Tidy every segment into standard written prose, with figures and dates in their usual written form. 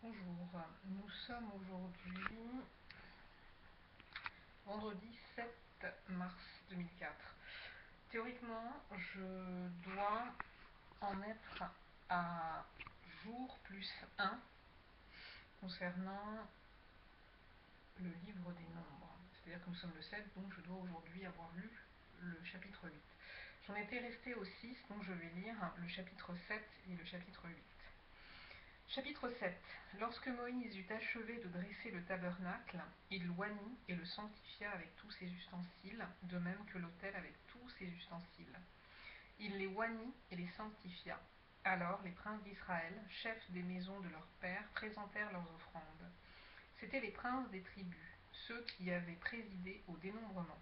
Bonjour, nous sommes aujourd'hui vendredi 7 mars 2004. Théoriquement, je dois en être à jour plus 1 concernant le livre des nombres. C'est-à-dire que nous sommes le 7, donc je dois aujourd'hui avoir lu le chapitre 8. J'en étais resté au 6, donc je vais lire le chapitre 7 et le chapitre 8. Chapitre 7. Lorsque Moïse eut achevé de dresser le tabernacle, il l'oignit et le sanctifia avec tous ses ustensiles, de même que l'autel avec tous ses ustensiles. Il les oignit et les sanctifia. Alors les princes d'Israël, chefs des maisons de leurs pères, présentèrent leurs offrandes. C'étaient les princes des tribus, ceux qui avaient présidé au dénombrement.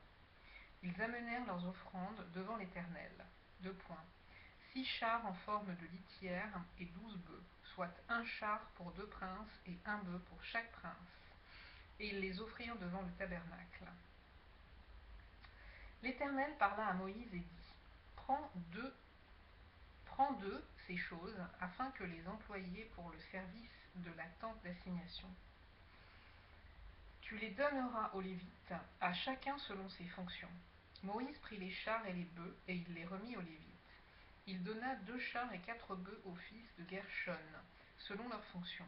Ils amenèrent leurs offrandes devant l'Éternel. 6 chars en forme de litière et 12 bœufs, soit un char pour 2 princes et un bœuf pour chaque prince. Et ils les offrirent devant le tabernacle. L'Éternel parla à Moïse et dit : Prends d'eux ces choses, afin que les employés pour le service de la tente d'assignation. Tu les donneras aux Lévites, à chacun selon ses fonctions. Moïse prit les chars et les bœufs, et il les remit aux Lévites. Il donna 2 chars et 4 bœufs aux fils de Gershon, selon leurs fonctions.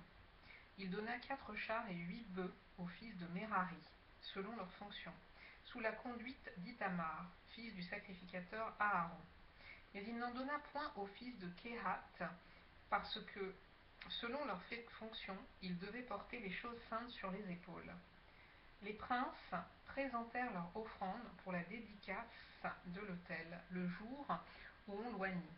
Il donna 4 chars et 8 bœufs aux fils de Merari, selon leurs fonctions, sous la conduite d'Ithamar, fils du sacrificateur Aaron. Mais il n'en donna point aux fils de Kehat, parce que, selon leurs fonctions, ils devaient porter les choses saintes sur les épaules. Les princes présentèrent leur offrande pour la dédicace de l'autel, le jour où on l'oignit.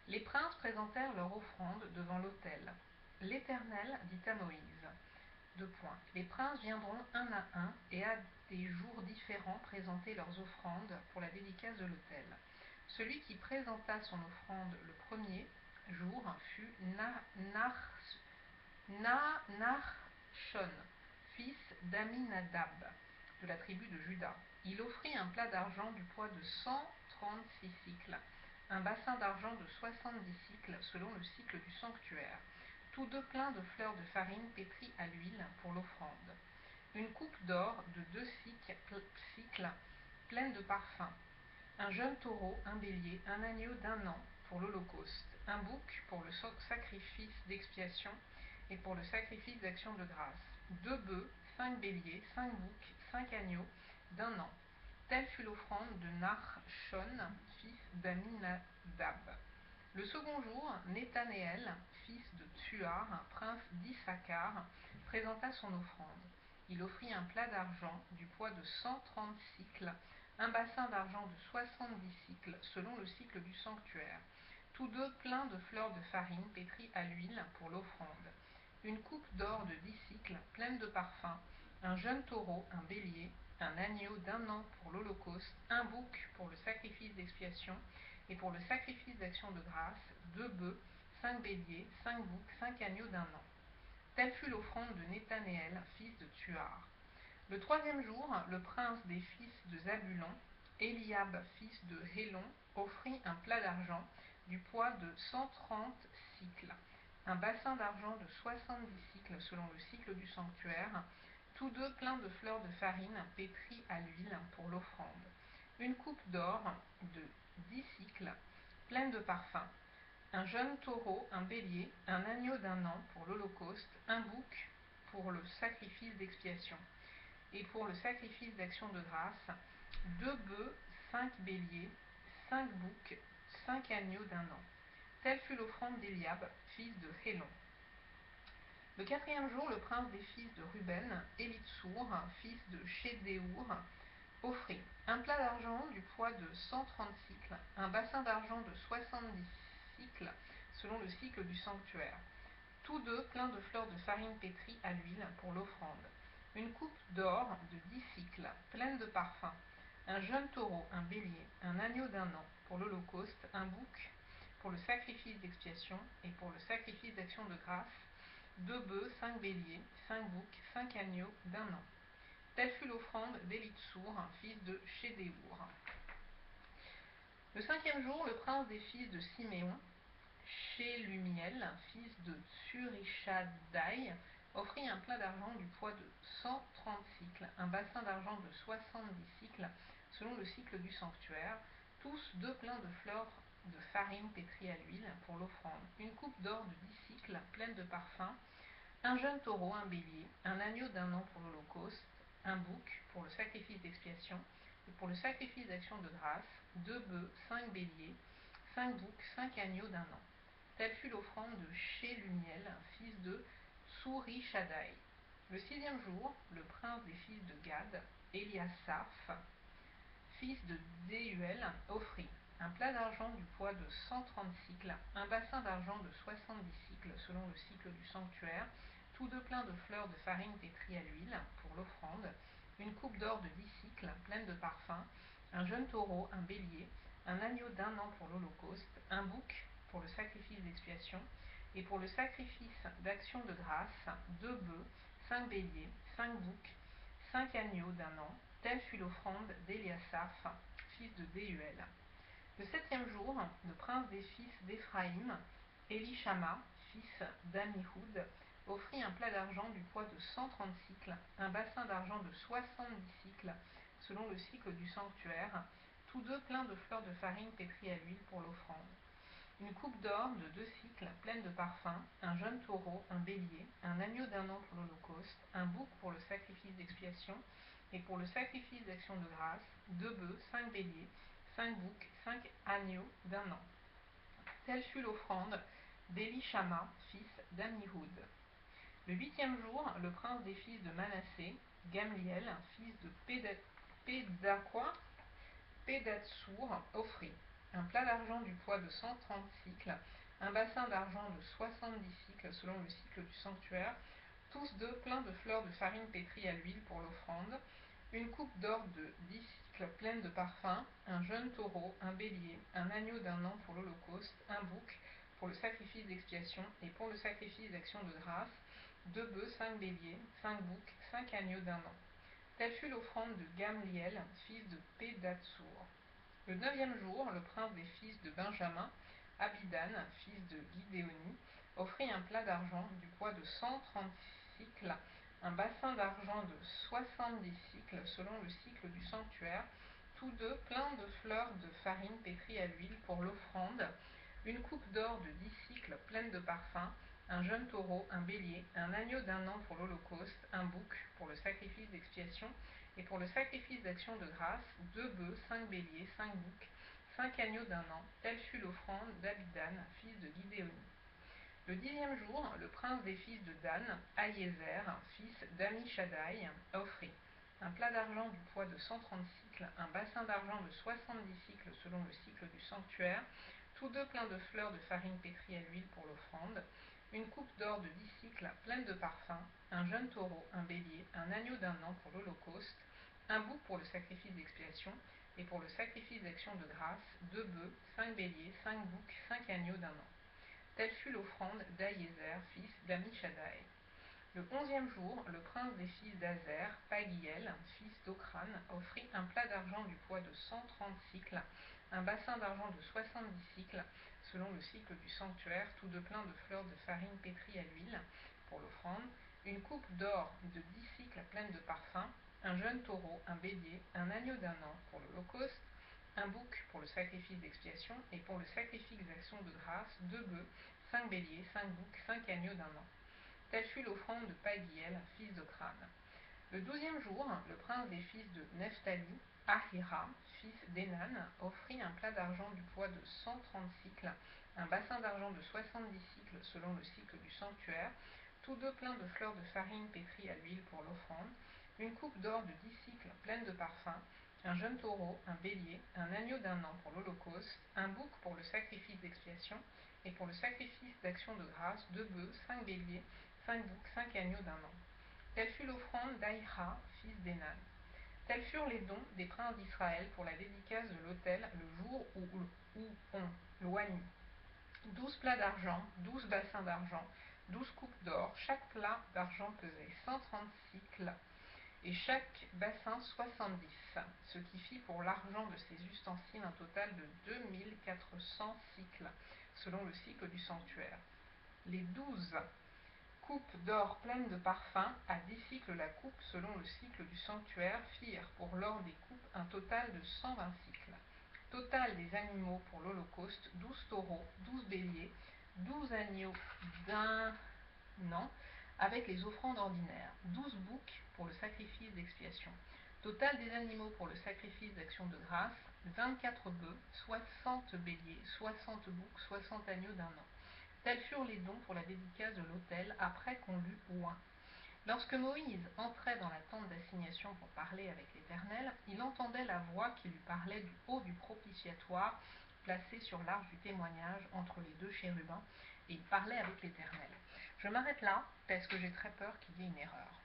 Les princes présentèrent leur offrande devant l'autel. L'Éternel dit à Moïse : Les princes viendront un à un et à des jours différents présenter leurs offrandes pour la dédicace de l'autel. Celui qui présenta son offrande le premier jour fut Nahshon, fils d'Amminadab, de la tribu de Juda. Il offrit un plat d'argent du poids de 136 cycles, un bassin d'argent de 70 cycles selon le cycle du sanctuaire, tous deux pleins de fleurs de farine pétries à l'huile pour l'offrande, une coupe d'or de 2 cycles pleine de parfums, un jeune taureau, un bélier, un agneau d'1 an pour l'holocauste, un bouc pour le sacrifice d'expiation et pour le sacrifice d'action de grâce, 2 bœufs, 5 béliers, 5 boucs, 5 agneaux d'1 an. Telle fut l'offrande de Nahshon, fils d'Amminadab. Le second jour, Nethanéel, fils de Tsuar, prince d'Issachar, présenta son offrande. Il offrit un plat d'argent du poids de 130 cycles, un bassin d'argent de 70 cycles selon le cycle du sanctuaire, tous deux pleins de fleurs de farine pétries à l'huile pour l'offrande, une coupe d'or de 10 cycles pleine de parfums, un jeune taureau, un bélier, un agneau d'1 an pour l'holocauste, un bouc pour le sacrifice d'expiation et pour le sacrifice d'action de grâce, 2 bœufs, 5 béliers, 5 boucs, 5 agneaux d'1 an. Telle fut l'offrande de Nethanéel, fils de Tsuar. Le troisième jour, le prince des fils de Zabulon, Eliab, fils de Hélon, offrit un plat d'argent du poids de 130 cycles, un bassin d'argent de 70 cycles selon le cycle du sanctuaire, tous deux pleins de fleurs de farine pétries à l'huile pour l'offrande, une coupe d'or de 10 cycles pleine de parfums, un jeune taureau, un bélier, un agneau d'1 an pour l'holocauste, un bouc pour le sacrifice d'expiation et pour le sacrifice d'action de grâce, 2 bœufs, 5 béliers, 5 boucs, 5 agneaux d'1 an. Telle fut l'offrande d'Eliab, fils de Hélon. Le quatrième jour, le prince des fils de Ruben, Élitsour, fils de Chédéour, offrit un plat d'argent du poids de 130 cycles, un bassin d'argent de 70 cycles selon le cycle du sanctuaire, tous deux pleins de fleurs de farine pétrie à l'huile pour l'offrande, une coupe d'or de 10 cycles pleine de parfums, un jeune taureau, un bélier, un agneau d'1 an pour l'holocauste, un bouc pour le sacrifice d'expiation et pour le sacrifice d'action de grâce, 2 bœufs, 5 béliers, 5 boucs, 5 agneaux d'1 an. Telle fut l'offrande d'Élitsour, fils de Chédéour. Le cinquième jour, le prince des fils de Siméon, Shelumiel, fils de Tsurishaddaï, offrit un plat d'argent du poids de 130 cycles, un bassin d'argent de 70 cycles, selon le cycle du sanctuaire, tous deux pleins de fleurs de farine pétrie à l'huile pour l'offrande, une coupe d'or de 10 cycles pleine de parfums, un jeune taureau, un bélier, un agneau d'1 an pour l'holocauste, un bouc pour le sacrifice d'expiation, et pour le sacrifice d'action de grâce, 2 bœufs, 5 béliers, 5 boucs, 5 agneaux d'1 an. Telle fut l'offrande de Shelumiel, fils de Tsurishaddaï. Le sixième jour, le prince des fils de Gad, Eliasaph, fils de Déuel, offrit un plat d'argent du poids de 130 cycles, un bassin d'argent de 70 cycles selon le cycle du sanctuaire, tous deux pleins de fleurs de farine pétrie à l'huile pour l'offrande, une coupe d'or de 10 cycles pleine de parfums, un jeune taureau, un bélier, un agneau d'1 an pour l'holocauste, un bouc pour le sacrifice d'expiation, et pour le sacrifice d'action de grâce, 2 bœufs, 5 béliers, 5 boucs, 5 agneaux d'1 an. Telle fut l'offrande d'Eliasaph, fils de Déuel. Le septième jour, le prince des fils d'Éphraïm, Élishama, fils d'Ammihoud, offrit un plat d'argent du poids de 130 cycles, un bassin d'argent de 70 cycles, selon le cycle du sanctuaire, tous deux pleins de fleurs de farine pétrie à l'huile pour l'offrande. Une coupe d'or de 2 cycles pleine de parfums, un jeune taureau, un bélier, un agneau d'1 an pour l'holocauste, un bouc pour le sacrifice d'expiation, et pour le sacrifice d'action de grâce, 2 bœufs, 5 béliers, 5 boucs, 5 agneaux d'1 an. Telle fut l'offrande d'Élishama, fils d'Ammihoud. Le huitième jour, le prince des fils de Manassé, Gamliel, fils de Pédatsour, offrit un plat d'argent du poids de 130 cycles, un bassin d'argent de 70 cycles selon le cycle du sanctuaire, tous deux pleins de fleurs de farine pétrie à l'huile pour l'offrande, une coupe d'or de 10 cycles pleine de parfums, un jeune taureau, un bélier, un agneau d'1 an pour l'holocauste, un bouc pour le sacrifice d'expiation et pour le sacrifice d'action de grâce, 2 bœufs, 5 béliers, 5 boucs, 5 agneaux d'1 an. Telle fut l'offrande de Gamliel, fils de Pédatsour. Le neuvième jour, le prince des fils de Benjamin, Abidan, fils de Guidéoni, offrit un plat d'argent du poids de 130 cycles, un bassin d'argent de 70 cycles selon le cycle du sanctuaire, tous deux pleins de fleurs de farine pétrie à l'huile pour l'offrande, une coupe d'or de 10 cycles pleine de parfums, un jeune taureau, un bélier, un agneau d'1 an pour l'holocauste, un bouc pour le sacrifice d'expiation, et pour le sacrifice d'action de grâce, 2 bœufs, 5 béliers, 5 boucs, 5 agneaux d'1 an. Telle fut l'offrande d'Abidan, fils de Guidéoni. Le dixième jour, le prince des fils de Dan, Aïézer, fils d'Amishaddaï, offrit un plat d'argent du poids de 130 cycles, un bassin d'argent de 70 cycles selon le cycle du sanctuaire, tous deux pleins de fleurs de farine pétrie à l'huile pour l'offrande, une coupe d'or de 10 cycles pleine de parfums, un jeune taureau, un bélier, un agneau d'1 an pour l'holocauste, un bouc pour le sacrifice d'expiation, et pour le sacrifice d'action de grâce, 2 bœufs, 5 béliers, 5 boucs, 5 agneaux d'1 an. Telle fut l'offrande d'Aïézer, fils d'Amishaddaï. Le 11e jour, le prince des fils d'Azer, Pagiel, fils d'Ocran, offrit un plat d'argent du poids de 130 cycles, un bassin d'argent de 70 cycles, selon le cycle du sanctuaire, tous deux pleins de fleurs de farine pétrie à l'huile, pour l'offrande, une coupe d'or de 10 cycles pleine de parfums, un jeune taureau, un bélier, un agneau d'1 an pour l'holocauste, un bouc pour le sacrifice d'expiation, et pour le sacrifice d'action de grâce, 2 bœufs, 5 béliers, 5 boucs, 5 agneaux d'1 an. Telle fut l'offrande de Pagiel, fils d'Ocran. Le 12e jour, le prince des fils de Nephtali, Ahira, fils d'Enan, offrit un plat d'argent du poids de 130 cycles, un bassin d'argent de 70 cycles selon le cycle du sanctuaire, tous deux pleins de fleurs de farine pétrie à l'huile pour l'offrande, une coupe d'or de 10 cycles pleine de parfums, un jeune taureau, un bélier, un agneau d'1 an pour l'holocauste, un bouc pour le sacrifice d'expiation, et pour le sacrifice d'action de grâce, 2 bœufs, 5 béliers, 5 boucs, 5 agneaux d'1 an. Telle fut l'offrande d'Aïra, fils d'Enan. Tels furent les dons des princes d'Israël pour la dédicace de l'autel le jour où on loignit. 12 plats d'argent, 12 bassins d'argent, 12 coupes d'or. Chaque plat d'argent pesait 130 cycles. et chaque bassin 70, ce qui fit pour l'argent de ces ustensiles un total de 2400 cycles, selon le cycle du sanctuaire. Les 12 coupes d'or pleines de parfums, à 10 cycles la coupe, selon le cycle du sanctuaire, firent pour l'or des coupes un total de 120 cycles. Total des animaux pour l'Holocauste, 12 taureaux, 12 béliers, 12 agneaux d'un an, avec les offrandes ordinaires, 12 boucs pour le sacrifice d'expiation. Total des animaux pour le sacrifice d'action de grâce, 24 bœufs, 60 béliers, 60 boucs, 60 agneaux d'un an. Tels furent les dons pour la dédicace de l'autel après qu'on l'eut oint. Lorsque Moïse entrait dans la tente d'assignation pour parler avec l'Éternel, il entendait la voix qui lui parlait du haut du propitiatoire, placé sur l'arche du témoignage entre les deux chérubins, et il parlait avec l'Éternel. Je m'arrête là parce que j'ai très peur qu'il y ait une erreur.